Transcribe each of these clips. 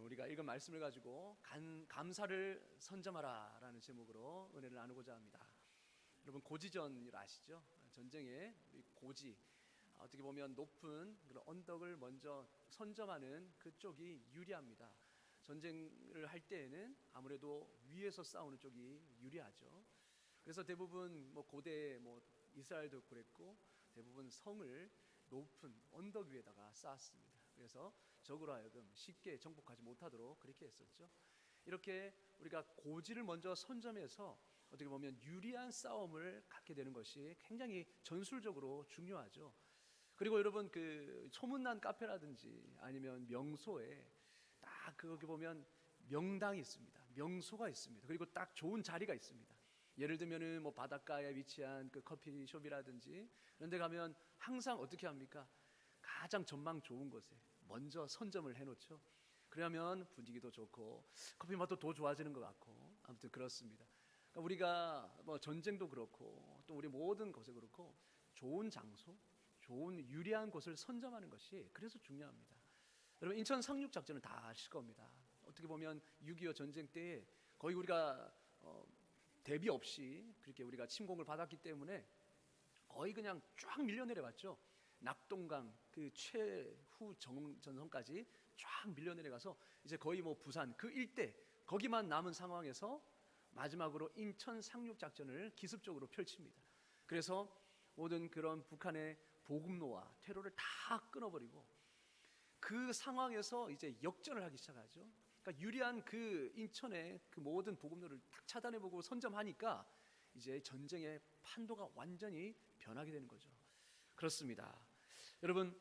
우리가 읽은 말씀을 가지고 감사를 선점하라라는 제목으로 은혜를 나누고자 합니다. 여러분 고지전을 아시죠? 전쟁의 고지, 어떻게 보면 높은 그런 언덕을 먼저 선점하는 그쪽이 유리합니다. 전쟁을 할 때에는 아무래도 위에서 싸우는 쪽이 유리하죠. 그래서 대부분 고대 이스라엘도 그랬고 대부분 성을 높은 언덕 위에다가 쌓았습니다. 그래서 적으로 하여금 쉽게 정복하지 못하도록 그렇게 했었죠. 이렇게 우리가 고지를 먼저 선점해서 어떻게 보면 유리한 싸움을 갖게 되는 것이 굉장히 전술적으로 중요하죠. 그리고 여러분 그 소문난 카페라든지 아니면 명소에 딱 거기 보면 명당이 있습니다. 명소가 있습니다. 그리고 딱 좋은 자리가 있습니다. 예를 들면은 바닷가에 위치한 그 커피숍이라든지 그런 데 가면 항상 어떻게 합니까? 가장 전망 좋은 곳에 먼저 선점을 해놓죠. 그러면 분위기도 좋고 커피 맛도 더 좋아지는 것 같고 아무튼 그렇습니다. 그러니까 우리가 전쟁도 그렇고 또 우리 모든 것에 그렇고 좋은 장소, 좋은 유리한 곳을 선점하는 것이 그래서 중요합니다. 여러분 인천 상륙 작전을 다 아실 겁니다. 어떻게 보면 6.25 전쟁 때에 거의 우리가 대비 없이 그렇게 우리가 침공을 받았기 때문에 거의 그냥 쫙 밀려내려갔죠. 낙동강 그 최후 전선까지 쫙 밀려내려가서 이제 거의 부산 그 일대 거기만 남은 상황에서 마지막으로 인천 상륙 작전을 기습적으로 펼칩니다. 그래서 모든 그런 북한의 보급로와 퇴로를 다 끊어버리고 그 상황에서 이제 역전을 하기 시작하죠. 그러니까 유리한 그 인천의 그 모든 보급로를 딱 차단해보고 선점하니까 이제 전쟁의 판도가 완전히 변하게 되는 거죠. 그렇습니다. 여러분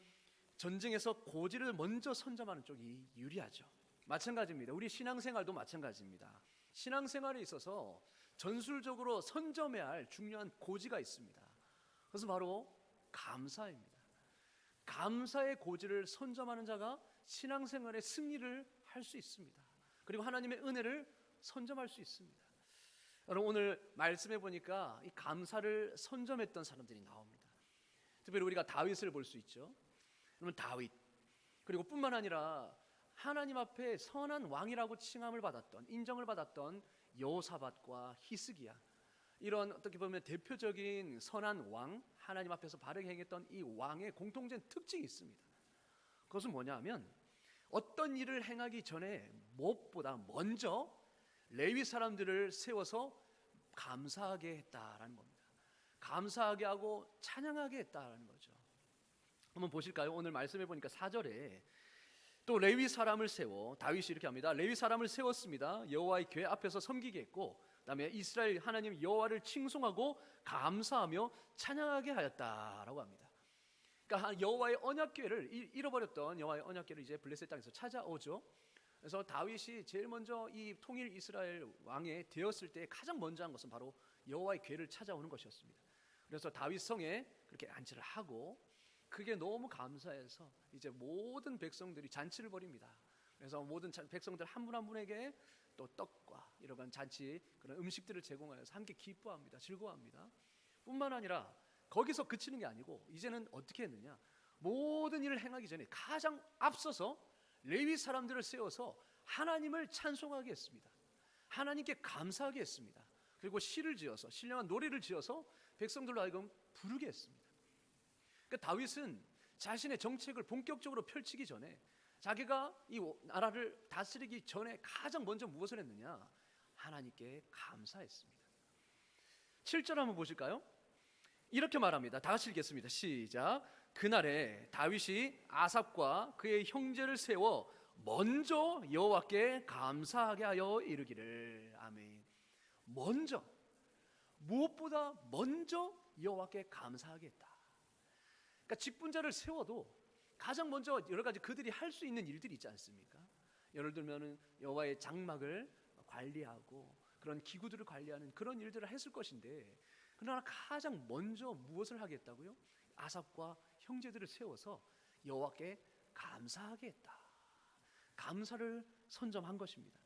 전쟁에서 고지를 먼저 선점하는 쪽이 유리하죠. 마찬가지입니다. 우리 신앙생활도 마찬가지입니다. 신앙생활에 있어서 전술적으로 선점해야 할 중요한 고지가 있습니다. 그것은 바로 감사입니다. 감사의 고지를 선점하는 자가 신앙생활의 승리를 할 수 있습니다. 그리고 하나님의 은혜를 선점할 수 있습니다. 여러분 오늘 말씀해 보니까 이 감사를 선점했던 사람들이 나옵니다. 특별히 우리가 다윗을 볼 수 있죠. 그러면 다윗 그리고 뿐만 아니라 하나님 앞에 선한 왕이라고 칭함을 받았던 인정을 받았던 여호사밧과 히스기야, 이런 어떻게 보면 대표적인 선한 왕, 하나님 앞에서 바르게 행했던 이 왕의 공통된 특징이 있습니다. 그것은 뭐냐 하면 어떤 일을 행하기 전에 무엇보다 먼저 레위 사람들을 세워서 감사하게 했다라는 겁니다. 감사하게 하고 찬양하게 했다라는 거죠. 한번 보실까요? 오늘 말씀해 보니까 4절에 또 레위 사람을 세워, 다윗이 이렇게 합니다. 레위 사람을 세웠습니다. 여호와의 궤 앞에서 섬기게 했고 그다음에 이스라엘 하나님 여호와를 칭송하고 감사하며 찬양하게 하였다라고 합니다. 그러니까 여호와의 언약궤를 잃어버렸던 여호와의 언약궤를 이제 블레셋 땅에서 찾아오죠. 그래서 다윗이 제일 먼저 이 통일 이스라엘 왕이 되었을 때 가장 먼저 한 것은 바로 여호와의 궤를 찾아오는 것이었습니다. 그래서 다윗 성에 그렇게 안치를 하고 그게 너무 감사해서 이제 모든 백성들이 잔치를 벌입니다. 그래서 모든 백성들 한 분 한 분에게 또 떡과 이런 잔치 그런 음식들을 제공하여서 함께 기뻐합니다. 즐거워합니다. 뿐만 아니라 거기서 그치는 게 아니고 이제는 어떻게 했느냐, 모든 일을 행하기 전에 가장 앞서서 레위 사람들을 세워서 하나님을 찬송하게 했습니다. 하나님께 감사하게 했습니다. 그리고 시를 지어서 신령한 노래를 지어서 백성들로 하여금 부르게 했습니다. 그러니까 다윗은 자신의 정책을 본격적으로 펼치기 전에 자기가 이 나라를 다스리기 전에 가장 먼저 무엇을 했느냐, 하나님께 감사했습니다. 7절 한번 보실까요? 이렇게 말합니다. 다 같이 읽겠습니다. 시작. 그날에 다윗이 아삽과 그의 형제를 세워 먼저 여호와께 감사하게 하여 이르기를. 아멘. 먼저, 무엇보다 먼저 여호와께 감사하게 했다. 그러니까 직분자를 세워도 가장 먼저 여러 가지 그들이 할 수 있는 일들이 있지 않습니까? 예를 들면 여호와의 장막을 관리하고 그런 기구들을 관리하는 그런 일들을 했을 것인데, 그러나 가장 먼저 무엇을 하겠다고요? 아삽과 형제들을 세워서 여호와께 감사하게 했다. 감사를 선점한 것입니다.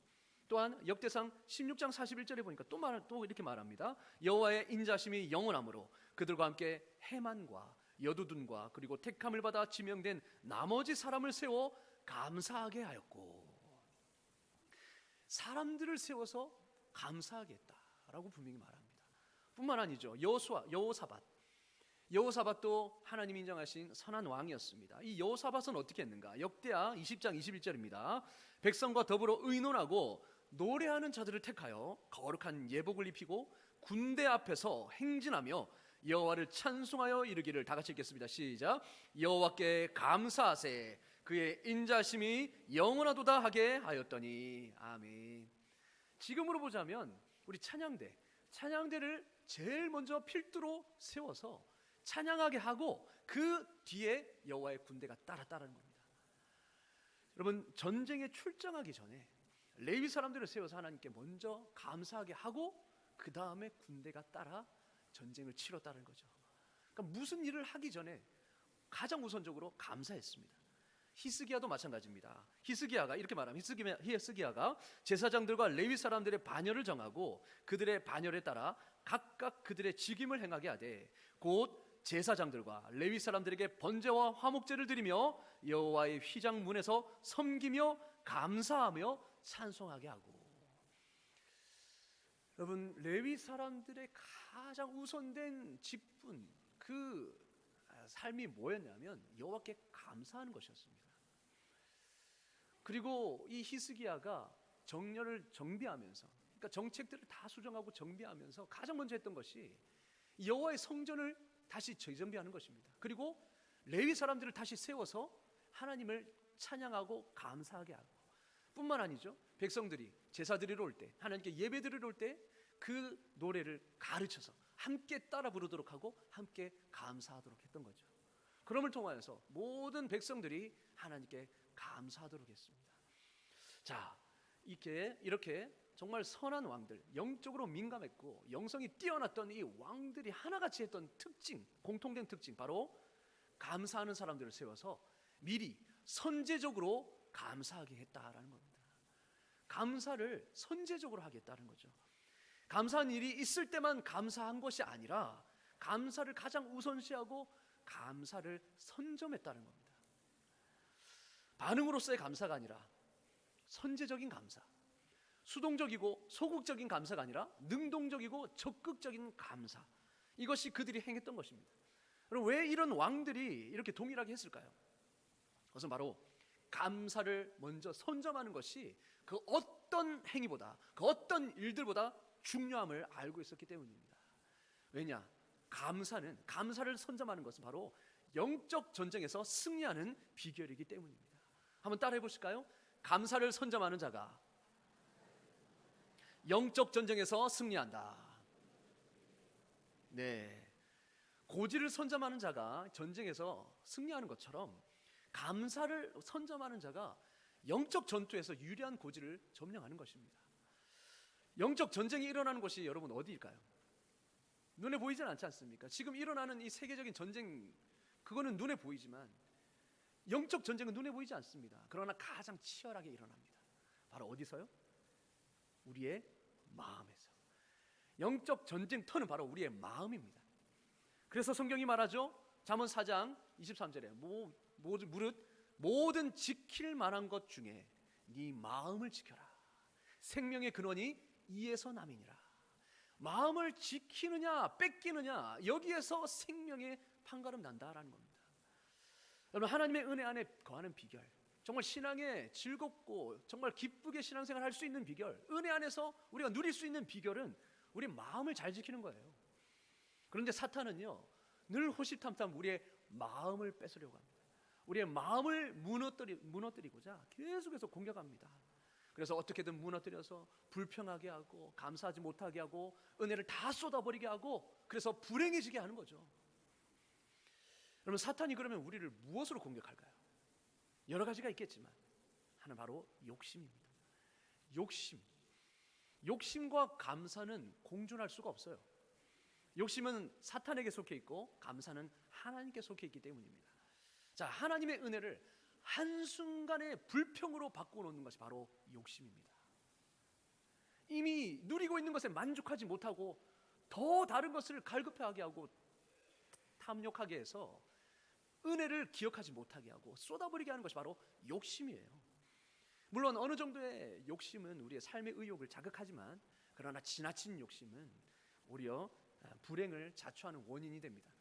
또한 역대상 16장 41절에 보니까 또 이렇게 말합니다. 여호와의 인자심이 영원하므로 그들과 함께 해만과 여두둔과 그리고 택함을 받아 지명된 나머지 사람을 세워 감사하게 하였고. 사람들을 세워서 감사하겠다라고 분명히 말합니다. 뿐만 아니죠. 여호사밧도 하나님이 인정하신 선한 왕이었습니다. 이 여호사밧은 어떻게 했는가? 역대하 20장 21절입니다. 백성과 더불어 의논하고 노래하는 자들을 택하여 거룩한 예복을 입히고 군대 앞에서 행진하며 여호와를 찬송하여 이르기를. 다 같이 읽겠습니다. 시작. 여호와께 감사하세 그의 인자심이 영원하도다 하게 하였더니. 아멘. 지금으로 보자면 우리 찬양대를 제일 먼저 필두로 세워서 찬양하게 하고 그 뒤에 여호와의 군대가 따라는 겁니다. 여러분, 전쟁에 출정하기 전에 레위 사람들을 세워서 하나님께 먼저 감사하게 하고 그 다음에 군대가 따라 전쟁을 치렀다는 거죠. 그러니까 무슨 일을 하기 전에 가장 우선적으로 감사했습니다. 히스기야도 마찬가지입니다. 히스기야가 이렇게 말합니다. 히스기야가 제사장들과 레위 사람들의 반열을 정하고 그들의 반열에 따라 각각 그들의 직임을 행하게 하되 곧 제사장들과 레위 사람들에게 번제와 화목제를 드리며 여호와의 휘장 문에서 섬기며 감사하며 찬송하게 하고. 여러분, 레위 사람들의 가장 우선된 직분, 그 삶이 뭐였냐면 여호와께 감사하는 것이었습니다. 그리고 이 히스기야가 정렬을 정비하면서, 그러니까 정책들을 다 수정하고 정비하면서 가장 먼저 했던 것이 여호와의 성전을 다시 재정비하는 것입니다. 그리고 레위 사람들을 다시 세워서 하나님을 찬양하고 감사하게 하고, 뿐만 아니죠. 백성들이 제사 드리러 올 때, 하나님께 예배 드리러 올 때 그 노래를 가르쳐서 함께 따라 부르도록 하고 함께 감사하도록 했던 거죠. 그럼을 통하여서 모든 백성들이 하나님께 감사하도록 했습니다. 자, 이렇게 정말 선한 왕들, 영적으로 민감했고 영성이 뛰어났던 이 왕들이 하나같이 했던 특징, 공통된 특징, 바로 감사하는 사람들을 세워서 미리 선제적으로 감사하게 했다라는 겁니다. 감사를 선제적으로 하겠다는 거죠. 감사한 일이 있을 때만 감사한 것이 아니라 감사를 가장 우선시하고 감사를 선점했다는 겁니다. 반응으로서의 감사가 아니라 선제적인 감사, 수동적이고 소극적인 감사가 아니라 능동적이고 적극적인 감사, 이것이 그들이 행했던 것입니다. 그럼 왜 이런 왕들이 이렇게 동일하게 했을까요? 그것은 바로 감사를 먼저 선점하는 것이 그 어떤 행위보다, 그 어떤 일들보다 중요함을 알고 있었기 때문입니다. 왜냐? 감사를 선점하는 것은 바로 영적 전쟁에서 승리하는 비결이기 때문입니다. 한번 따라해 보실까요? 감사를 선점하는 자가 영적 전쟁에서 승리한다. 네, 고지를 선점하는 자가 전쟁에서 승리하는 것처럼 감사를 선점하는 자가 영적 전투에서 유리한 고지를 점령하는 것입니다. 영적 전쟁이 일어나는 곳이 여러분 어디일까요? 눈에 보이진 않지 않습니까? 지금 일어나는 이 세계적인 전쟁, 그거는 눈에 보이지만 영적 전쟁은 눈에 보이지 않습니다. 그러나 가장 치열하게 일어납니다. 바로 어디서요? 우리의 마음에서. 영적 전쟁터는 바로 우리의 마음입니다. 그래서 성경이 말하죠. 잠언 4장 23절에 무릇 모든 지킬 만한 것 중에 네 마음을 지켜라. 생명의 근원이 이에서 남이니라. 마음을 지키느냐 뺏기느냐, 여기에서 생명의 판가름 난다라는 겁니다. 여러분, 하나님의 은혜 안에 거하는 비결, 정말 신앙에 즐겁고 정말 기쁘게 신앙생활 할 수 있는 비결, 은혜 안에서 우리가 누릴 수 있는 비결은 우리 마음을 잘 지키는 거예요. 그런데 사탄은요, 늘 호시탐탐 우리의 마음을 뺏으려고 합니다. 우리의 마음을 무너뜨리고자 계속해서 공격합니다. 그래서 어떻게든 무너뜨려서 불평하게 하고 감사하지 못하게 하고 은혜를 다 쏟아버리게 하고, 그래서 불행해지게 하는 거죠. 여러분, 사탄이 그러면 우리를 무엇으로 공격할까요? 여러 가지가 있겠지만 하나는 바로 욕심입니다. 욕심과 감사는 공존할 수가 없어요. 욕심은 사탄에게 속해 있고 감사는 하나님께 속해 있기 때문입니다. 자, 하나님의 은혜를 한순간에 불평으로 바꿔놓는 것이 바로 욕심입니다. 이미 누리고 있는 것에 만족하지 못하고 더 다른 것을 갈급해하게 하고 탐욕하게 해서 은혜를 기억하지 못하게 하고 쏟아버리게 하는 것이 바로 욕심이에요. 물론 어느 정도의 욕심은 우리의 삶의 의욕을 자극하지만, 그러나 지나친 욕심은 오히려 불행을 자초하는 원인이 됩니다.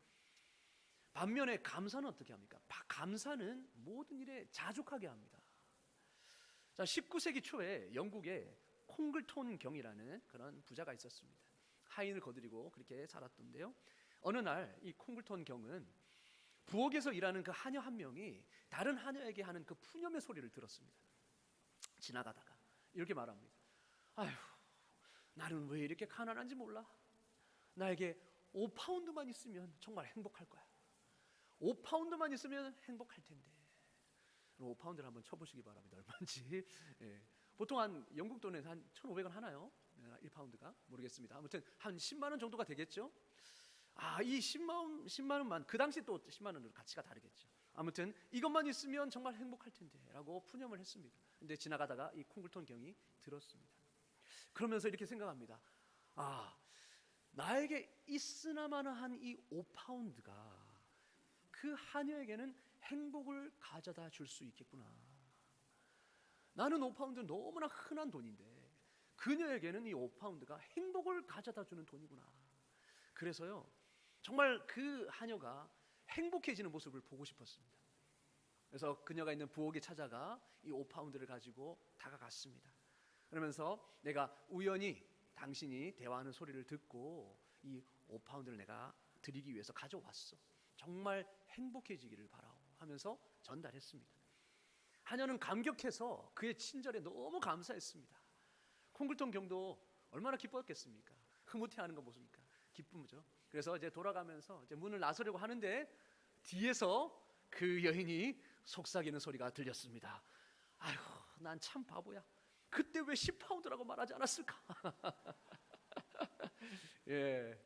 반면에 감사는 어떻게 합니까? 감사는 모든 일에 자족하게 합니다. 자, 19세기 초에 영국에 콩글톤 경이라는 그런 부자가 있었습니다. 하인을 거느리고 그렇게 살았던데요. 어느 날 이 콩글톤 경은 부엌에서 일하는 그 하녀 한 명이 다른 하녀에게 하는 그 푸념의 소리를 들었습니다. 지나가다가 이렇게 말합니다. 아휴, 나는 왜 이렇게 가난한지 몰라. 나에게 5파운드만 있으면 정말 행복할 거야. 5파운드만 있으면 행복할 텐데. 5파운드를 한번 쳐보시기 바랍니다. 얼마인지. 예. 보통 한 영국 돈에서 한 1,500원 하나요? 1파운드가? 모르겠습니다. 아무튼 한 10만 원 정도가 되겠죠? 이 10만 원만, 그 당시 또 10만 원으로 가치가 다르겠죠. 아무튼 이것만 있으면 정말 행복할 텐데 라고 푸념을 했습니다. 근데 지나가다가 이 콩글톤 경이 들었습니다. 그러면서 이렇게 생각합니다. 나에게 있으나마나한 이 5파운드가 그 하녀에게는 행복을 가져다 줄 수 있겠구나. 나는 5파운드는 너무나 흔한 돈인데 그녀에게는 이 5파운드가 행복을 가져다 주는 돈이구나. 그래서요, 정말 그 하녀가 행복해지는 모습을 보고 싶었습니다. 그래서 그녀가 있는 부엌에 찾아가 이 5파운드를 가지고 다가갔습니다. 그러면서 내가 우연히 당신이 대화하는 소리를 듣고 이 5파운드를 내가 드리기 위해서 가져왔어. 정말 행복해지기를 바라오 하면서 전달했습니다. 하녀는 감격해서 그의 친절에 너무 감사했습니다. 콩글톤 경도 얼마나 기뻤겠습니까? 흐뭇해하는 거 보십니까? 기쁨이죠. 그래서 이제 돌아가면서 이제 문을 나서려고 하는데 뒤에서 그 여인이 속삭이는 소리가 들렸습니다. 아이고, 난 참 바보야. 그때 왜 10파운드라고 말하지 않았을까? 예,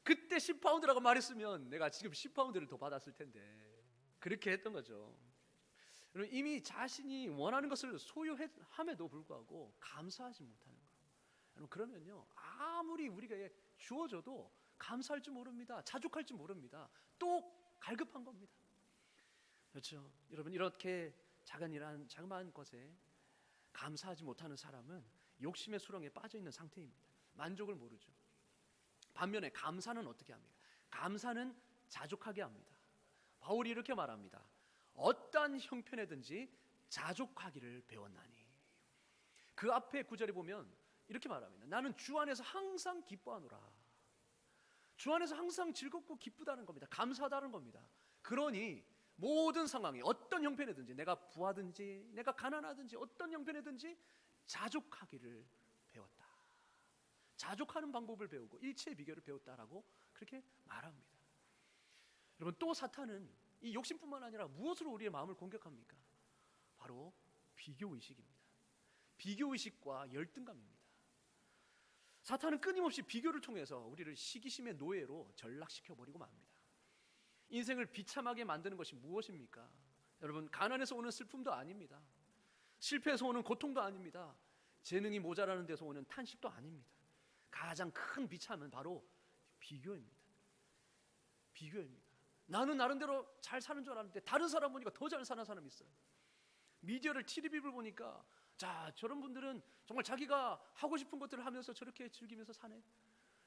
그때 10파운드라고 말했으면 내가 지금 10파운드를 더 받았을 텐데. 그렇게 했던 거죠. 이미 자신이 원하는 것을 소유함에도 불구하고 감사하지 못하는 거. 그러면요, 아무리 우리가 주어져도 감사할 줄 모릅니다. 자족할 줄 모릅니다. 또 갈급한 겁니다. 그렇죠. 여러분, 이렇게 자그마한 것에 감사하지 못하는 사람은 욕심의 수렁에 빠져 있는 상태입니다. 만족을 모르죠. 반면에 감사는 어떻게 합니까? 감사는 자족하게 합니다. 바울이 이렇게 말합니다. 어떠한 형편에든지 자족하기를 배웠나니. 그 앞에 구절에 보면 이렇게 말합니다. 나는 주 안에서 항상 기뻐하노라. 주 안에서 항상 즐겁고 기쁘다는 겁니다. 감사하다는 겁니다. 그러니 모든 상황이 어떤 형편이든지, 내가 부하든지 내가 가난하든지 어떤 형편이든지 자족하기를 배웠다. 자족하는 방법을 배우고 일체의 비결을 배웠다라고 그렇게 말합니다. 여러분, 또 사탄은 이 욕심뿐만 아니라 무엇으로 우리의 마음을 공격합니까? 바로 비교의식입니다. 비교의식과 열등감입니다. 사탄은 끊임없이 비교를 통해서 우리를 시기심의 노예로 전락시켜버리고 맙니다. 인생을 비참하게 만드는 것이 무엇입니까? 여러분, 가난에서 오는 슬픔도 아닙니다. 실패에서 오는 고통도 아닙니다. 재능이 모자라는 데서 오는 탄식도 아닙니다. 가장 큰 비참은 바로 비교입니다. 비교입니다. 나는 나름대로 잘 사는 줄 알았는데 다른 사람 보니까 더 잘 사는 사람이 있어요. 미디어를 TV를 보니까 저런 분들은 정말 자기가 하고 싶은 것들을 하면서 저렇게 즐기면서 사네.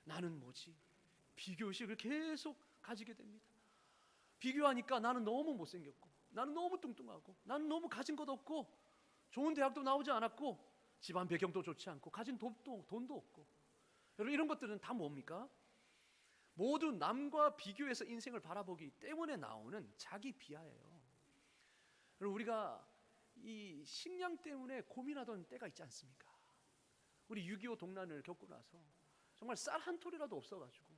나는 뭐지? 비교의식을 계속 가지게 됩니다. 비교하니까 나는 너무 못생겼고, 나는 너무 뚱뚱하고, 나는 너무 가진 것 없고, 좋은 대학도 나오지 않았고, 집안 배경도 좋지 않고, 가진 돈도 없고. 여러분, 이런 것들은 다 뭡니까? 모두 남과 비교해서 인생을 바라보기 때문에 나오는 자기 비하예요. 여러분, 우리가 이 식량 때문에 고민하던 때가 있지 않습니까? 우리 6.25 동란을 겪고 나서 정말 쌀 한 톨이라도 없어가지고,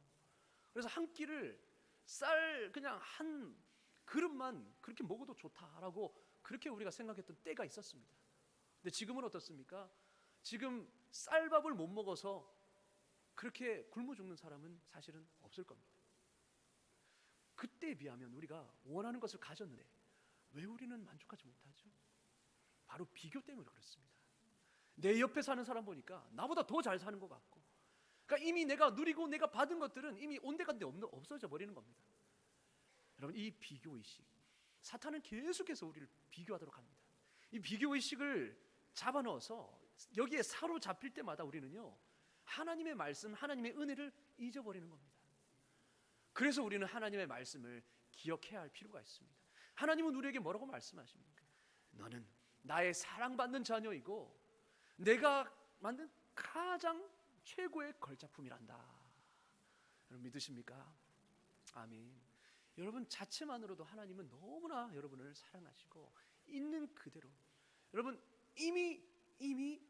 그래서 한 끼를 쌀 그냥 한 그릇만 그렇게 먹어도 좋다라고 그렇게 우리가 생각했던 때가 있었습니다. 근데 지금은 어떻습니까? 지금 쌀밥을 못 먹어서 그렇게 굶어 죽는 사람은 사실은 없을 겁니다. 그때에 비하면 우리가 원하는 것을 가졌는데 왜 우리는 만족하지 못하죠? 바로 비교 때문에 그렇습니다. 내 옆에 사는 사람 보니까 나보다 더 잘 사는 것 같고, 그러니까 이미 내가 누리고 내가 받은 것들은 이미 온데간데 없어져 버리는 겁니다. 여러분, 이 비교의식, 사탄은 계속해서 우리를 비교하도록 합니다. 이 비교의식을 잡아넣어서 여기에 사로잡힐 때마다 우리는요, 하나님의 말씀, 하나님의 은혜를 잊어버리는 겁니다. 그래서 우리는 하나님의 말씀을 기억해야 할 필요가 있습니다. 하나님은 우리에게 뭐라고 말씀하십니까? 너는 나의 사랑받는 자녀이고 내가 만든 가장 최고의 걸작품이란다. 여러분 믿으십니까? 아멘. 여러분 자체만으로도 하나님은 너무나 여러분을 사랑하시고 있는 그대로 여러분 이미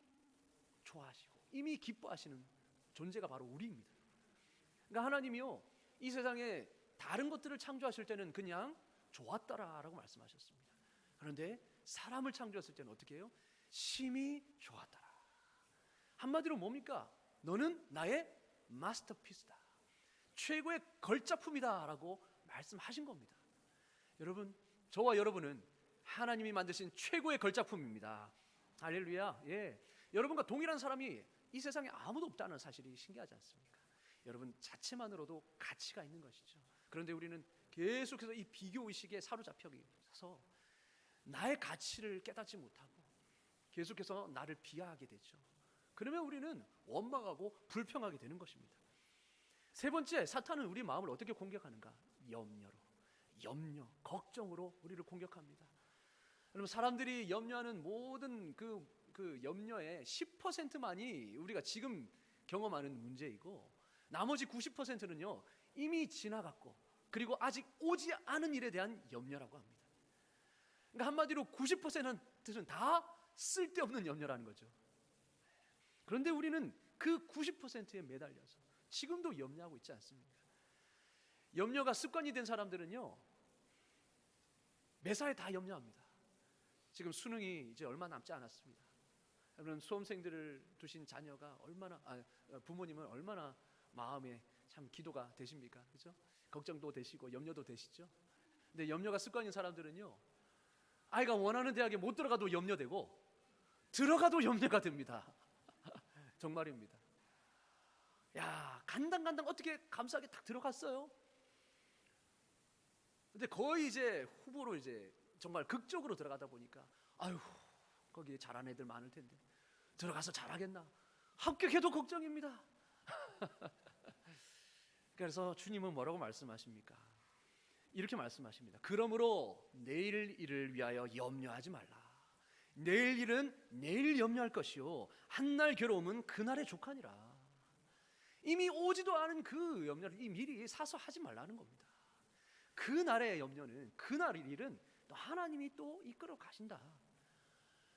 좋아하시고 이미 기뻐하시는 존재가 바로 우리입니다. 그러니까 하나님이요, 이 세상에 다른 것들을 창조하실 때는 그냥 좋았더라라고 말씀하셨습니다. 그런데 사람을 창조했을 때는 어떻게 해요? 심히 좋았더라. 한마디로 뭡니까? 너는 나의 마스터피스다, 최고의 걸작품이다 라고 말씀하신 겁니다. 여러분, 저와 여러분은 하나님이 만드신 최고의 걸작품입니다. 할렐루야. 예. 여러분과 동일한 사람이 이 세상에 아무도 없다는 사실이 신기하지 않습니까? 여러분 자체만으로도 가치가 있는 것이죠. 그런데 우리는 계속해서 이 비교의식에 사로잡혀서 나의 가치를 깨닫지 못하고 계속해서 나를 비하하게 되죠. 그러면 우리는 원망하고 불평하게 되는 것입니다. 세 번째, 사탄은 우리 마음을 어떻게 공격하는가? 염려, 걱정으로 우리를 공격합니다. 여러분, 사람들이 염려하는 모든 그 염려의 10%만이 우리가 지금 경험하는 문제이고 나머지 90%는요 이미 지나갔고 그리고 아직 오지 않은 일에 대한 염려라고 합니다. 그러니까 한마디로 90%는 다 쓸데없는 염려라는 거죠. 그런데 우리는 그 90%에 매달려서 지금도 염려하고 있지 않습니까? 염려가 습관이 된 사람들은요 매사에 다 염려합니다. 지금 수능이 이제 얼마 남지 않았습니다. 여러분, 수험생들을 두신 자녀가 부모님은 얼마나 마음에 참 기도가 되십니까? 그죠? 걱정도 되시고 염려도 되시죠? 근데 염려가 습관인 사람들은요 아이가 원하는 대학에 못 들어가도 염려되고 들어가도 염려가 됩니다. 정말입니다. 야, 간당간당 어떻게 감사하게 딱 들어갔어요? 근데 거의 이제 후보로 이제 정말 극적으로 들어가다 보니까 아유, 거기에 잘하는 애들 많을 텐데 들어가서 잘하겠나? 합격해도 걱정입니다. 그래서 주님은 뭐라고 말씀하십니까? 이렇게 말씀하십니다. 그러므로 내일 일을 위하여 염려하지 말라. 내일 일은 내일 염려할 것이요 한날 괴로움은 그날의 족하니라. 이미 오지도 않은 그 염려를 이 미리 사서 하지 말라는 겁니다. 그날의 염려는, 그날의 일은 또 하나님이 또 이끌어 가신다.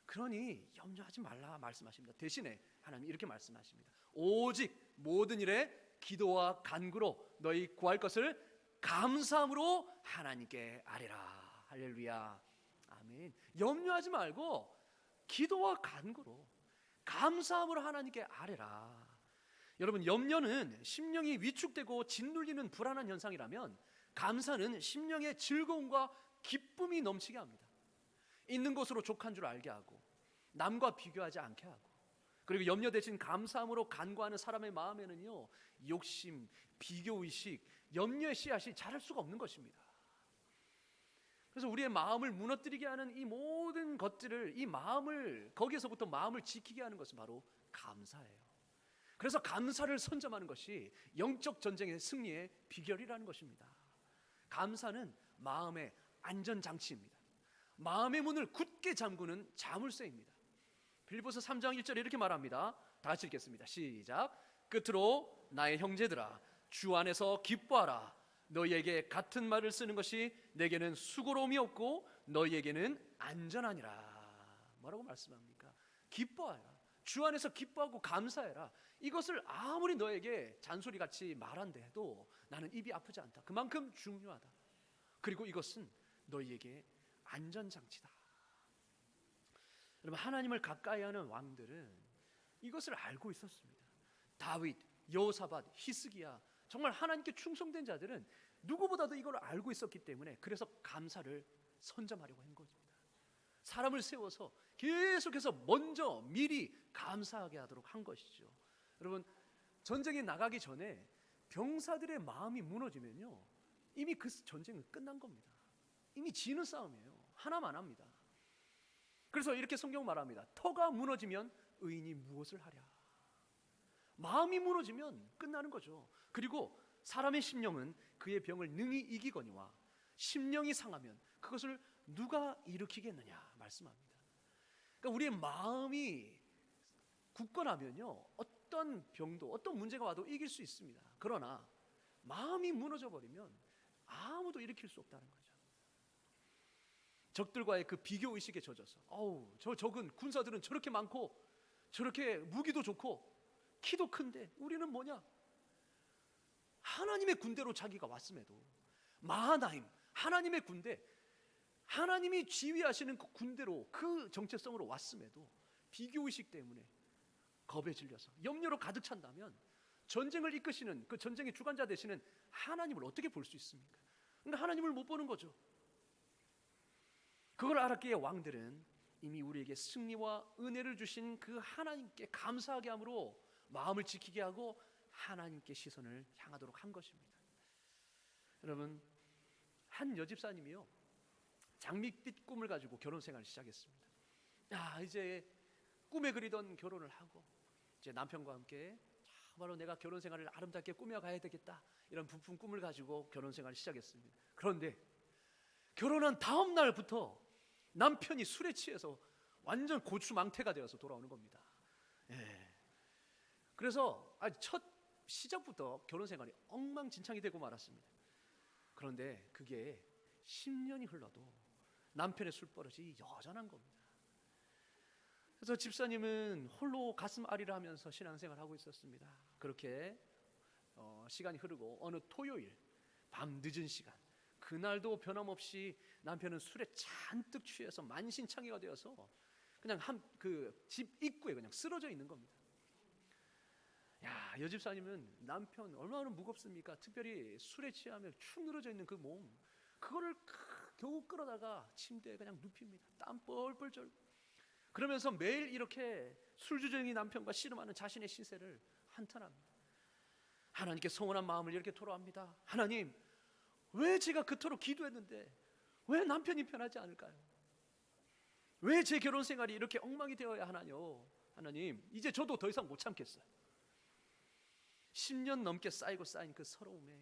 그러니 염려하지 말라 말씀하십니다. 대신에 하나님 이렇게 말씀하십니다. 오직 모든 일에 기도와 간구로 너희 구할 것을 감사함으로 하나님께 아뢰라. 할렐루야. 아멘. 염려하지 말고 기도와 간구로 감사함으로 하나님께 아뢰라. 여러분, 염려는 심령이 위축되고 짓눌리는 불안한 현상이라면 감사는 심령의 즐거움과 기쁨이 넘치게 합니다. 있는 것으로 족한 줄 알게 하고 남과 비교하지 않게 하고 그리고 염려 대신 감사함으로 간구하는 사람의 마음에는요 욕심, 비교의식, 염려의 씨앗이 자랄 수가 없는 것입니다. 그래서 우리의 마음을 무너뜨리게 하는 이 모든 것들을, 이 마음을, 거기에서부터 마음을 지키게 하는 것은 바로 감사예요. 그래서 감사를 선점하는 것이 영적 전쟁의 승리의 비결이라는 것입니다. 감사는 마음의 안전장치입니다. 마음의 문을 굳게 잠그는 자물쇠입니다. 빌립보서 3장 1절에 이렇게 말합니다. 다 같이 읽겠습니다. 시작. 끝으로 나의 형제들아 주 안에서 기뻐하라. 너희에게 같은 말을 쓰는 것이 내게는 수고로움이 없고 너희에게는 안전하니라. 뭐라고 말씀합니까? 기뻐하라. 주 안에서 기뻐하고 감사해라. 이것을 아무리 너에게 잔소리같이 말한다 해도 나는 입이 아프지 않다. 그만큼 중요하다. 그리고 이것은 너희에게 안전장치다. 여러분, 하나님을 가까이 하는 왕들은 이것을 알고 있었습니다. 다윗, 여호사밧, 히스기야, 정말 하나님께 충성된 자들은 누구보다도 이걸 알고 있었기 때문에 그래서 감사를 선점하려고 한 겁니다. 사람을 세워서 계속해서 먼저 미리 감사하게 하도록 한 것이죠. 여러분, 전쟁에 나가기 전에 병사들의 마음이 무너지면요 이미 그 전쟁은 끝난 겁니다. 이미 지는 싸움이에요. 하나만 합니다. 그래서 이렇게 성경 말합니다. 터가 무너지면 의인이 무엇을 하랴. 마음이 무너지면 끝나는 거죠. 그리고 사람의 심령은 그의 병을 능히 이기거니와 심령이 상하면 그것을 누가 일으키겠느냐 말씀합니다. 그러니까 우리의 마음이 굳건하면요, 어떤 병도 어떤 문제가 와도 이길 수 있습니다. 그러나 마음이 무너져 버리면 아무도 일으킬 수 없다는 거죠. 적들과의 그 비교 의식에 젖어서 적은 군사들은 저렇게 많고 저렇게 무기도 좋고 키도 큰데 우리는 뭐냐? 하나님의 군대로 자기가 왔음에도, 마하나임 하나님의 군대, 하나님이 지휘하시는 그 군대로, 그 정체성으로 왔음에도 비교의식 때문에 겁에 질려서 염려로 가득 찬다면 전쟁을 이끄시는, 그 전쟁의 주관자 되시는 하나님을 어떻게 볼 수 있습니까? 그러니까 하나님을 못 보는 거죠. 그걸 알았기에 왕들은 이미 우리에게 승리와 은혜를 주신 그 하나님께 감사하게 함으로 마음을 지키게 하고 하나님께 시선을 향하도록 한 것입니다. 여러분, 한 여집사님이요, 장밋빛 꿈을 가지고 결혼 생활을 시작했습니다. 이제 꿈에 그리던 결혼을 하고 이제 남편과 함께 바로 내가 결혼 생활을 아름답게 꾸며가야 되겠다, 이런 부푼 꿈을 가지고 결혼 생활을 시작했습니다. 그런데 결혼한 다음 날부터 남편이 술에 취해서 완전 고추망태가 되어서 돌아오는 겁니다. 그래서 첫 시작부터 결혼 생활이 엉망진창이 되고 말았습니다. 그런데 그게 10년이 흘러도 남편의 술버릇이 여전한 겁니다. 그래서 집사님은 홀로 가슴 아리를 하면서 신앙생활을 하고 있었습니다. 그렇게 시간이 흐르고 어느 토요일 밤 늦은 시간, 그날도 변함없이 남편은 술에 잔뜩 취해서 만신창이가 되어서 그냥 그 집 입구에 그냥 쓰러져 있는 겁니다. 여집사님은 남편 얼마나 무겁습니까? 특별히 술에 취하며 축 늘어져 있는 그 몸, 그거를 겨우 끌어다가 침대에 그냥 눕힙니다. 땀 뻘뻘 절. 그러면서 매일 이렇게 술주정이 남편과 씨름하는 자신의 시세를 한탄합니다. 하나님께 서운한 마음을 이렇게 토로합니다. 하나님, 왜 제가 그토록 기도했는데 왜 남편이 편하지 않을까요? 왜 제 결혼 생활이 이렇게 엉망이 되어야 하나요? 하나님, 이제 저도 더 이상 못 참겠어요. 10년 넘게 쌓이고 쌓인 그 서러움에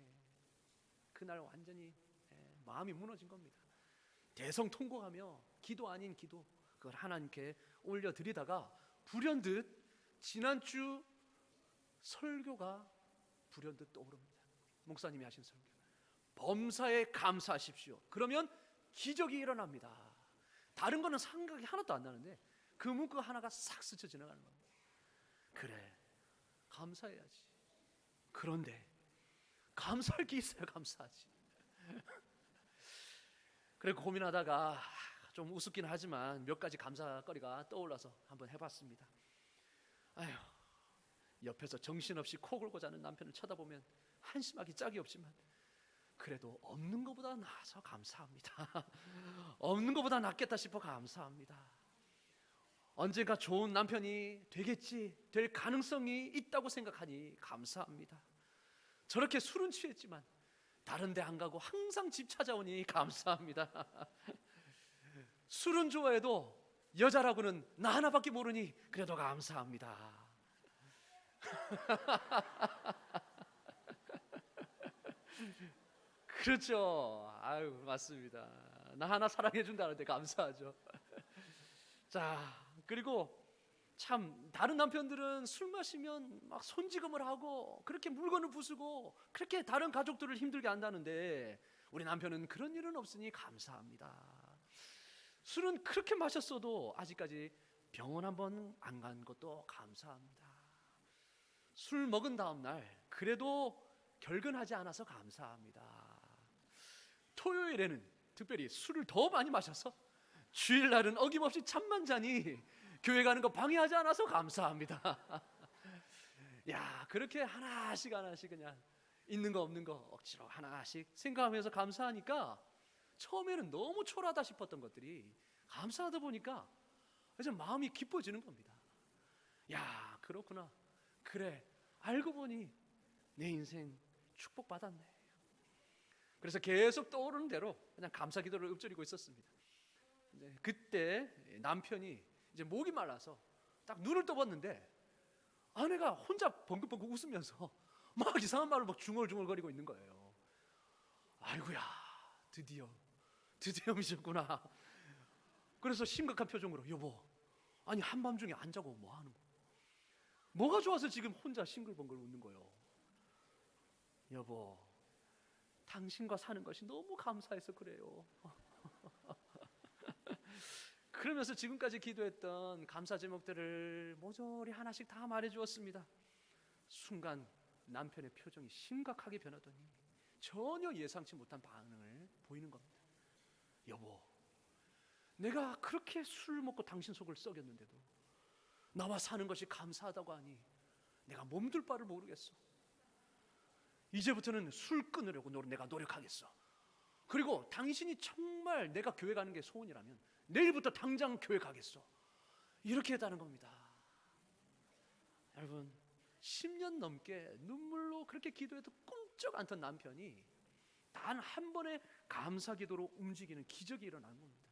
그날 완전히 마음이 무너진 겁니다. 대성통곡하며 기도 아닌 기도, 그걸 하나님께 올려드리다가 불현듯 지난주 설교가 불현듯 떠오릅니다. 목사님이 하신 설교, 범사에 감사하십시오. 그러면 기적이 일어납니다. 다른 거는 생각이 하나도 안 나는데 그 문구 하나가 싹 스쳐 지나가는 겁니다. 그래, 감사해야지. 그런데 감사할 게 있어야 감사하지. 그래 고민하다가 좀 우습긴 하지만 몇 가지 감사거리가 떠올라서 한번 해봤습니다. 옆에서 정신없이 코 골고 자는 남편을 쳐다보면 한심하기 짝이 없지만 그래도 없는 것보다 나아서 감사합니다. 없는 것보다 낫겠다 싶어 감사합니다. 언젠가 좋은 남편이 되겠지, 될 가능성이 있다고 생각하니 감사합니다. 저렇게 술은 취했지만 다른 데 안 가고 항상 집 찾아오니 감사합니다. 술은 좋아해도 여자라고는 나 하나밖에 모르니 그래도 감사합니다. 그렇죠. 맞습니다. 나 하나 사랑해 준다는데 감사하죠. 자, 그리고 참 다른 남편들은 술 마시면 막 손지검을 하고 그렇게 물건을 부수고 그렇게 다른 가족들을 힘들게 한다는데 우리 남편은 그런 일은 없으니 감사합니다. 술은 그렇게 마셨어도 아직까지 병원 한번 안 간 것도 감사합니다. 술 먹은 다음 날 그래도 결근하지 않아서 감사합니다. 토요일에는 특별히 술을 더 많이 마셔서 주일날은 어김없이 잠만 자니 교회 가는 거 방해하지 않아서 감사합니다. 그렇게 하나씩 그냥 있는 거 없는 거 억지로 하나씩 생각하면서 감사하니까 처음에는 너무 초라하다 싶었던 것들이 감사하다 보니까 이제 마음이 기뻐지는 겁니다. 그렇구나. 그래, 알고 보니 내 인생 축복받았네. 그래서 계속 떠오르는 대로 그냥 감사 기도를 읊조리고 있었습니다. 그때 남편이 이제 목이 말라서 딱 눈을 떠봤는데 아내가 혼자 벙긋벙긋 웃으면서 막 이상한 말을 막 중얼중얼거리고 있는 거예요. 아이고야, 드디어 미쳤구나. 그래서 심각한 표정으로, 여보, 아니 한밤중에 안 자고 뭐 하는 거? 뭐가 좋아서 지금 혼자 싱글벙글 웃는 거예요? 여보, 당신과 사는 것이 너무 감사해서 그래요. 그러면서 지금까지 기도했던 감사 제목들을 모조리 하나씩 다 말해주었습니다. 순간 남편의 표정이 심각하게 변하더니 전혀 예상치 못한 반응을 보이는 겁니다. 여보, 내가 그렇게 술을 먹고 당신 속을 썩였는데도 나와 사는 것이 감사하다고 하니 내가 몸둘 바를 모르겠어. 이제부터는 술 끊으려고 내가 노력하겠어. 그리고 당신이 정말 내가 교회 가는 게 소원이라면 내일부터 당장 교회 가겠어. 이렇게 했다는 겁니다. 여러분, 10년 넘게 눈물로 그렇게 기도해도 꿈쩍 않던 남편이 단 한 번의 감사 기도로 움직이는 기적이 일어난 겁니다.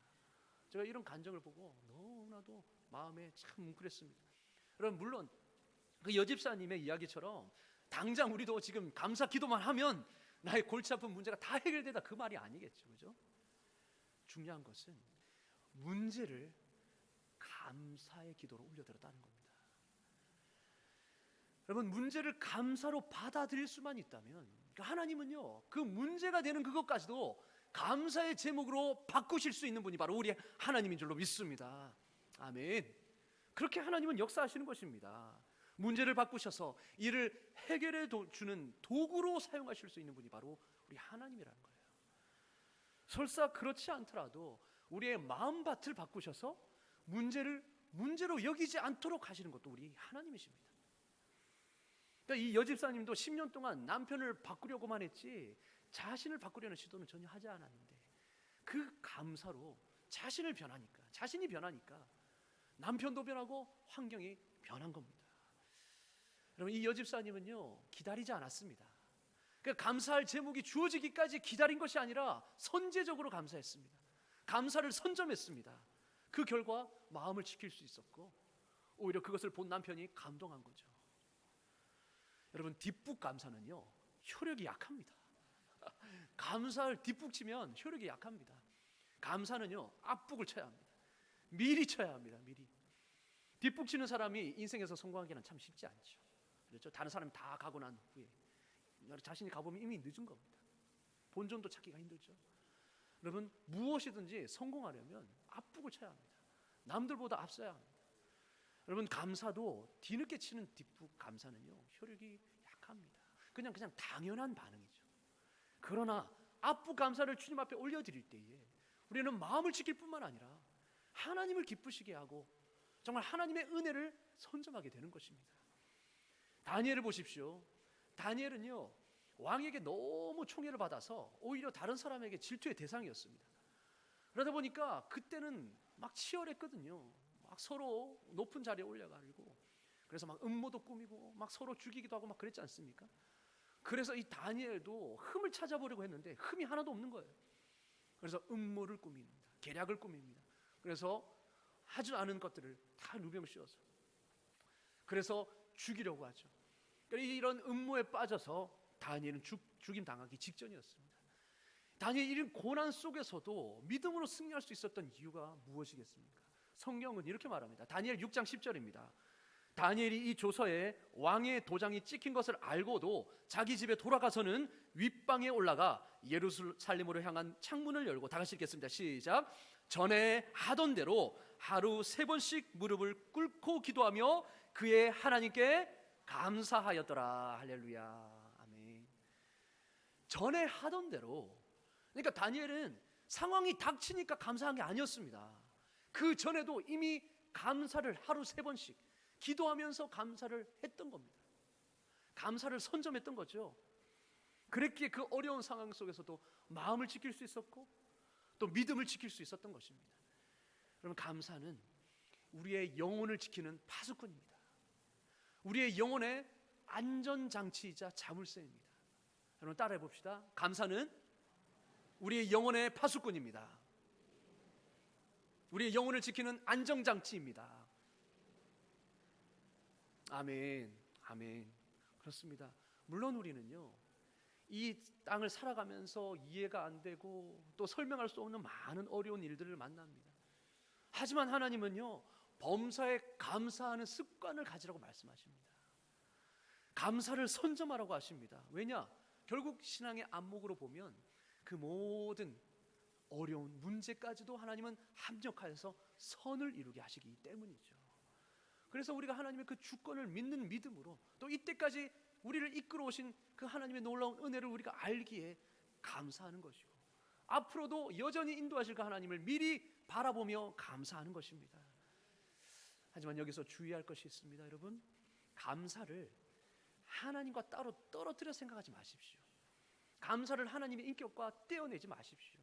제가 이런 간증을 보고 너무나도 마음에 참 뭉클했습니다. 여러분, 물론 그 여집사님의 이야기처럼 당장 우리도 지금 감사 기도만 하면 나의 골치 아픈 문제가 다 해결되다, 그 말이 아니겠죠, 그죠? 중요한 것은 문제를 감사의 기도로 올려드렸다는 겁니다. 여러분, 문제를 감사로 받아들일 수만 있다면 하나님은요, 그 문제가 되는 그것까지도 감사의 제목으로 바꾸실 수 있는 분이 바로 우리 하나님인 줄로 믿습니다. 아멘. 그렇게 하나님은 역사하시는 것입니다. 문제를 바꾸셔서 이를 해결해 주는 도구로 사용하실 수 있는 분이 바로 우리 하나님이라는 거예요. 설사 그렇지 않더라도 우리의 마음밭을 바꾸셔서 문제를 문제로 여기지 않도록 하시는 것도 우리 하나님이십니다. 그러니까 이 여집사님도 10년 동안 남편을 바꾸려고만 했지 자신을 바꾸려는 시도는 전혀 하지 않았는데, 그 감사로 자신이 변하니까 남편도 변하고 환경이 변한 겁니다. 여러분, 이 여집사님은요, 기다리지 않았습니다. 그러니까 감사할 제목이 주어지기까지 기다린 것이 아니라 선제적으로 감사했습니다. 감사를 선점했습니다. 그 결과 마음을 지킬 수 있었고, 오히려 그것을 본 남편이 감동한 거죠. 여러분, 뒷북 감사는요, 효력이 약합니다. 감사를 뒷북 치면 효력이 약합니다. 감사는요, 앞북을 쳐야 합니다. 미리 쳐야 합니다. 미리. 뒷북 치는 사람이 인생에서 성공하기는 참 쉽지 않죠. 그렇죠? 다른 사람이 다 가고 난 후에 자신이 가보면 이미 늦은 겁니다. 본전도 찾기가 힘들죠. 여러분, 무엇이든지 성공하려면 앞북을 쳐야 합니다. 남들보다 앞서야 합니다. 여러분, 감사도 뒤늦게 치는 뒷북 감사는요, 효력이 약합니다. 그냥 당연한 반응이죠. 그러나 앞북 감사를 주님 앞에 올려드릴 때에 우리는 마음을 지킬 뿐만 아니라 하나님을 기쁘시게 하고 정말 하나님의 은혜를 선점하게 되는 것입니다. 다니엘을 보십시오. 다니엘은요, 왕에게 너무 총애를 받아서 오히려 다른 사람에게 질투의 대상이었습니다. 그러다 보니까 그때는 막 치열했거든요. 막 서로 높은 자리에 올려가지고, 그래서 막 음모도 꾸미고 막 서로 죽이기도 하고 막 그랬지 않습니까? 그래서 이 다니엘도 흠을 찾아보려고 했는데 흠이 하나도 없는 거예요. 그래서 음모를 꾸밉니다. 계략을 꾸밉니다. 그래서 하지 않은 것들을 다 누명을 씌워서 그래서 죽이려고 하죠. 이런 음모에 빠져서 다니엘은 죽임 당하기 직전이었습니다. 다니엘이 이런 고난 속에서도 믿음으로 승리할 수 있었던 이유가 무엇이겠습니까? 성경은 이렇게 말합니다. 다니엘 6장 10절입니다. 다니엘이 이 조서에 왕의 도장이 찍힌 것을 알고도 자기 집에 돌아가서는 윗방에 올라가 예루살렘으로 향한 창문을 열고, 다 같이 읽겠습니다. 시작. 전에 하던 대로 하루 3번씩 무릎을 꿇고 기도하며 그의 하나님께 감사하였더라. 할렐루야. 아멘. 전에 하던 대로, 그러니까 다니엘은 상황이 닥치니까 감사한 게 아니었습니다. 그 전에도 이미 감사를 하루 3번씩 기도하면서 감사를 했던 겁니다. 감사를 선점했던 거죠. 그랬기에 그 어려운 상황 속에서도 마음을 지킬 수 있었고 또 믿음을 지킬 수 있었던 것입니다. 여러분, 감사는 우리의 영혼을 지키는 파수꾼입니다. 우리의 영혼의 안전장치이자 자물쇠입니다. 여러분, 따라해 봅시다. 감사는 우리의 영혼의 파수꾼입니다. 우리의 영혼을 지키는 안정장치입니다. 아멘, 아멘. 그렇습니다. 물론 우리는요, 이 땅을 살아가면서 이해가 안 되고 또 설명할 수 없는 많은 어려운 일들을 만납니다. 하지만 하나님은요, 범사에 감사하는 습관을 가지라고 말씀하십니다. 감사를 선점하라고 하십니다. 왜냐? 결국 신앙의 안목으로 보면 그 모든 어려운 문제까지도 하나님은 합력하여서 선을 이루게 하시기 때문이죠. 그래서 우리가 하나님의 그 주권을 믿는 믿음으로 또 이때까지 우리를 이끌어 오신 그 하나님의 놀라운 은혜를 우리가 알기에 감사하는 것이고, 앞으로도 여전히 인도하실 그 하나님을 미리 바라보며 감사하는 것입니다. 하지만 여기서 주의할 것이 있습니다. 여러분, 감사를 하나님과 따로 떨어뜨려 생각하지 마십시오. 감사를 하나님의 인격과 떼어내지 마십시오.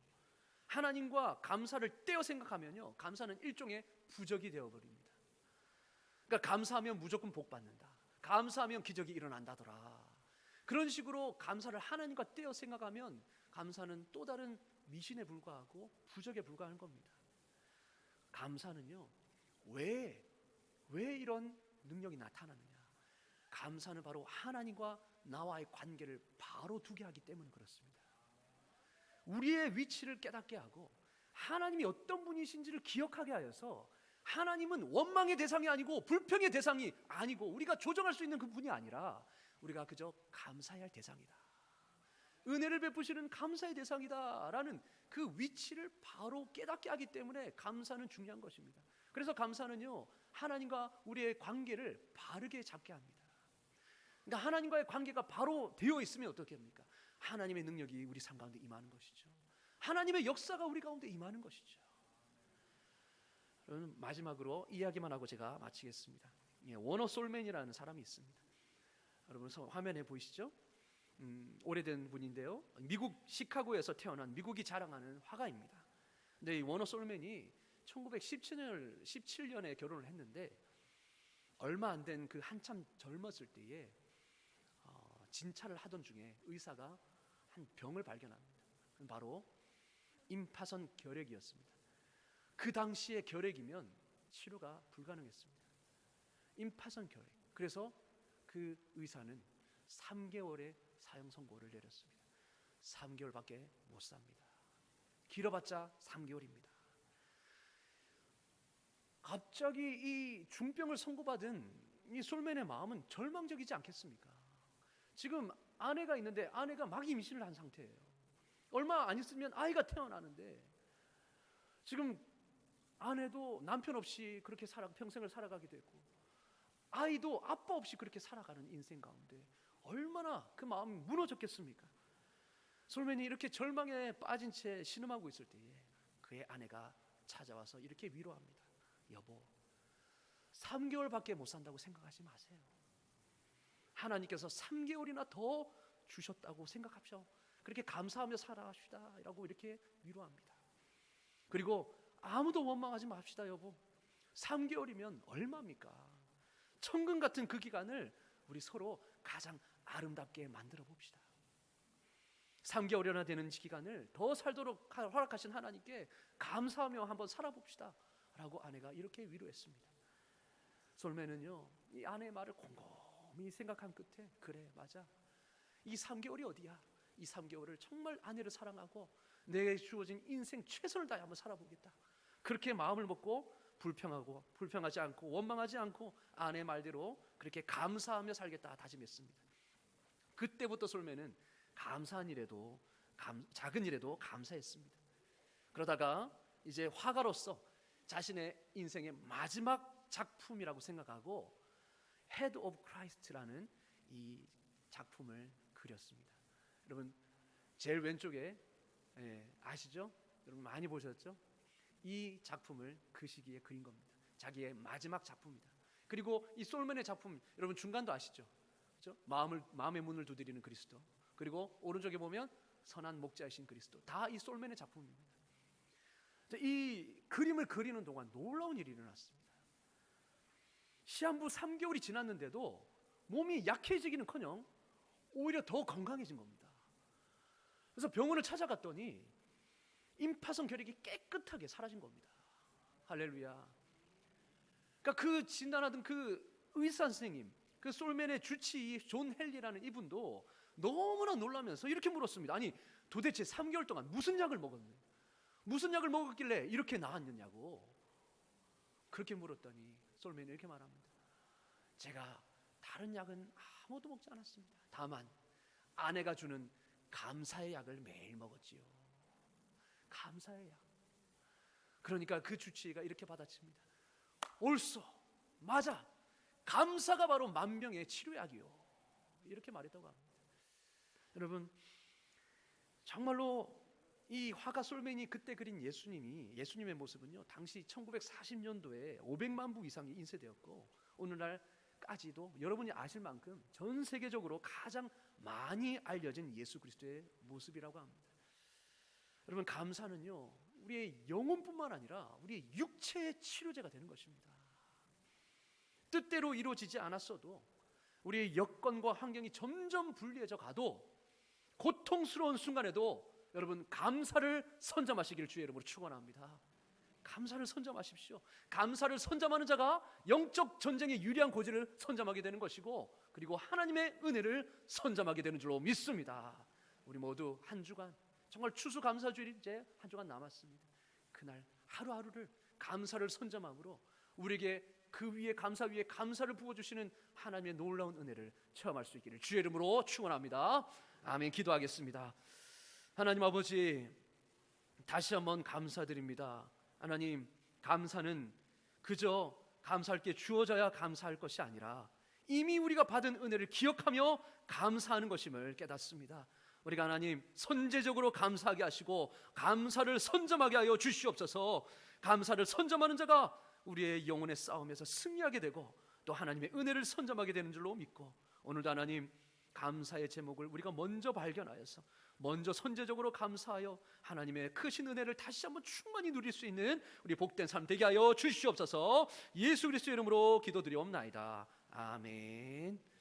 하나님과 감사를 떼어 생각하면요, 감사는 일종의 부적이 되어버립니다. 그러니까 감사하면 무조건 복 받는다, 감사하면 기적이 일어난다더라, 그런 식으로 감사를 하나님과 떼어 생각하면 감사는 또 다른 미신에 불과하고 부적에 불과한 겁니다. 감사는요, 왜 이런 능력이 나타나느냐? 감사는 바로 하나님과 나와의 관계를 바로 두게 하기 때문에 그렇습니다. 우리의 위치를 깨닫게 하고 하나님이 어떤 분이신지를 기억하게 하여서, 하나님은 원망의 대상이 아니고 불평의 대상이 아니고 우리가 조정할 수 있는 그 분이 아니라 우리가 그저 감사해야 할 대상이다, 은혜를 베푸시는 감사의 대상이다 라는 그 위치를 바로 깨닫게 하기 때문에 감사는 중요한 것입니다. 그래서 감사는요, 하나님과 우리의 관계를 바르게 잡게 합니다. 그러니까 하나님과의 관계가 바로 되어 있으면 어떻게 합니까? 하나님의 능력이 우리 삶 가운데 임하는 것이죠. 하나님의 역사가 우리 가운데 임하는 것이죠. 여러분, 마지막으로 이야기만 하고 제가 마치겠습니다. 워너 솔맨이라는 사람이 있습니다. 여러분 화면에 보이시죠? 오래된 분인데요, 미국 시카고에서 태어난 미국이 자랑하는 화가입니다. 근데 이 워너 솔맨이 1917년에 결혼을 했는데 얼마 안 된 그 한참 젊었을 때에 진찰을 하던 중에 의사가 한 병을 발견합니다. 바로 임파선 결핵이었습니다. 그 당시의 결핵이면 치료가 불가능했습니다. 임파선 결핵. 그래서 그 의사는 3개월의 사형 선고를 내렸습니다. 3개월밖에 못 삽니다. 길어봤자 3개월입니다. 갑자기 이 중병을 선고받은 이 솔맨의 마음은 절망적이지 않겠습니까? 지금 아내가 있는데 아내가 막 임신을 한 상태예요. 얼마 안 있으면 아이가 태어나는데 지금 아내도 남편 없이 그렇게 평생을 살아가게 됐고, 아이도 아빠 없이 그렇게 살아가는 인생 가운데 얼마나 그 마음이 무너졌겠습니까? 솔맨이 이렇게 절망에 빠진 채 신음하고 있을 때에 그의 아내가 찾아와서 이렇게 위로합니다. 여보, 3개월밖에 못 산다고 생각하지 마세요. 하나님께서 3개월이나 더 주셨다고 생각합시오. 그렇게 감사하며 살아갑시다 라고 이렇게 위로합니다. 그리고 아무도 원망하지 맙시다 여보. 3개월이면 얼마입니까? 천금 같은 그 기간을 우리 서로 가장 아름답게 만들어 봅시다. 3개월이나 되는 기간을 더 살도록 허락하신 하나님께 감사하며 한번 살아봅시다 라고 아내가 이렇게 위로했습니다. 솔맨은요, 이 아내의 말을 곰곰이 생각한 끝에, 그래 맞아, 이 3개월이 어디야? 이 3개월을 정말 아내를 사랑하고 내게 주어진 인생 최선을 다해 한번 살아보겠다, 그렇게 마음을 먹고 불평하지 않고 원망하지 않고 아내의 말대로 그렇게 감사하며 살겠다 다짐했습니다. 그때부터 솔맨은 감사한 일에도 작은 일에도 감사했습니다. 그러다가 이제 화가로서 자신의 인생의 마지막 작품이라고 생각하고 Head of Christ라는 이 작품을 그렸습니다. 여러분 제일 왼쪽에 아시죠? 여러분 많이 보셨죠? 이 작품을 그 시기에 그린 겁니다. 자기의 마지막 작품입니다. 그리고 이 솔맨의 작품 여러분 중간도 아시죠? 그렇죠? 마음의 문을 두드리는 그리스도, 그리고 오른쪽에 보면 선한 목자이신 그리스도, 다 이 솔맨의 작품입니다. 이 그림을 그리는 동안 놀라운 일이 일어났습니다. 시한부 3개월이 지났는데도 몸이 약해지기는커녕 오히려 더 건강해진 겁니다. 그래서 병원을 찾아갔더니 임파선 결핵이 깨끗하게 사라진 겁니다. 할렐루야. 그러니까 그 진단하던 그 의사 선생님, 그 솔맨의 주치의 존 헨리라는 이분도 너무나 놀라면서 이렇게 물었습니다. 아니 도대체 3개월 동안 무슨 약을 먹었느냐, 무슨 약을 먹었길래 이렇게 나았느냐고. 그렇게 물었더니 솔맨이 이렇게 말합니다. 제가 다른 약은 아무도 먹지 않았습니다. 다만 아내가 주는 감사의 약을 매일 먹었지요. 감사의 약. 그러니까 그 주치의가 이렇게 받아칩니다. 옳소, 맞아, 감사가 바로 만병의 치료약이요. 이렇게 말했다고 합니다. 여러분, 정말로 이 화가 솔맨이 그때 그린 예수님의 모습은요, 당시 1940년도에 500만 부 이상이 인쇄되었고 오늘날까지도 여러분이 아실 만큼 전 세계적으로 가장 많이 알려진 예수 그리스도의 모습이라고 합니다. 여러분, 감사는요 우리의 영혼뿐만 아니라 우리의 육체의 치료제가 되는 것입니다. 뜻대로 이루어지지 않았어도 우리의 여건과 환경이 점점 불리해져 가도 고통스러운 순간에도 여러분 감사를 선점하시기를 주의 이름으로 축원합니다. 감사를 선점하십시오. 감사를 선점하는 자가 영적 전쟁에 유리한 고지를 선점하게 되는 것이고, 그리고 하나님의 은혜를 선점하게 되는 줄로 믿습니다. 우리 모두 한 주간, 정말 추수감사주일이 이제 한 주간 남았습니다. 그날 하루하루를 감사를 선점함으로 우리에게 그 위에 감사 위에 감사를 부어주시는 하나님의 놀라운 은혜를 체험할 수 있기를 주의 이름으로 축원합니다. 아멘. 기도하겠습니다. 하나님 아버지, 다시 한번 감사드립니다. 하나님, 감사는 그저 감사할 게 주어져야 감사할 것이 아니라 이미 우리가 받은 은혜를 기억하며 감사하는 것임을 깨닫습니다. 우리가 하나님 선제적으로 감사하게 하시고 감사를 선점하게 하여 주시옵소서. 감사를 선점하는 자가 우리의 영혼의 싸움에서 승리하게 되고 또 하나님의 은혜를 선점하게 되는 줄로 믿고, 오늘도 하나님 감사의 제목을 우리가 먼저 발견하여서 먼저 선제적으로 감사하여 하나님의 크신 은혜를 다시 한번 충만히 누릴 수 있는 우리 복된 삶 되게 하여 주시옵소서. 예수 그리스도의 이름으로 기도드리옵나이다. 아멘.